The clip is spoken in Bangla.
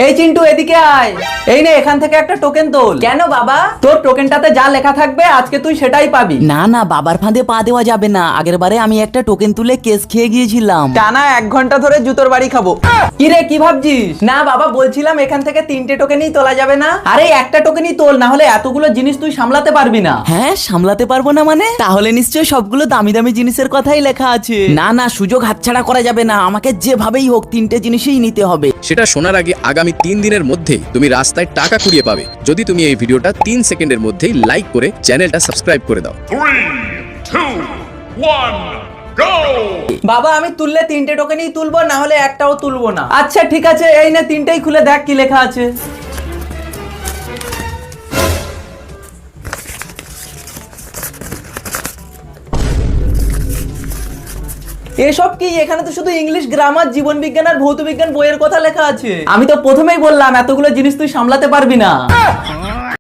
এই চিন্টু এদিকে আয়। এই নে এখান থেকে একটা টোকেন তোল। কেন বাবা? তোর টোকেনটাতে যা লেখা থাকবে আজকে তুই সেটাই পাবি। না না, বাবার ফাঁদে পা দেওয়া যাবে না। আগের বারে আমি একটা টোকেন তুলে কেস খেয়ে গিয়েছিলাম। টানা 1 ঘন্টা ধরে জুতোর বাড়ি খাবো। কি রে কি ভাবছিস? না বাবা, বলছিলাম এখান থেকে 3টে টোকেনই তোলা যাবে না। আরে একটা টোকেনই তোল, না হলে এতগুলো জিনিস তুই সামলাতে পারবি না। হ্যাঁ, সামলাতে পারবো না মানে? তাহলে নিশ্চয় সবগুলো দামি দামি জিনিসের কথাই লেখা আছে। না না, সুযোগ হাতছাড়া করা যাবে না। আমাকে যেভাবেই হোক 3টে জিনিসই নিতে হবে। সেটা শোনার আগে আগামী 3 দিনের মধ্যেই তুমি রাস্তায় টাকা কুড়িয়ে পাবে যদি তুমি এই ভিডিওটা 3 সেকেন্ডের মধ্যেই লাইক করে চ্যানেলটা সাবস্ক্রাইব করে দাও। 3, 2, 1, go! বাবা আমি তুললে 3টে টোকেনই তুলবো, না হলে একটাও তুলবো না। আচ্ছা ঠিক আছে, এই নে 3টেই খুলে দেখ কি লেখা আছে। এসব কি? এখানে তো শুধু ইংলিশ গ্রামার, জীবন বিজ্ঞান আর ভৌত বিজ্ঞান বইয়ের কথা লেখা আছে। আমি তো প্রথমেই বললাম এতগুলো জিনিস তুই সামলাতে পারবি না।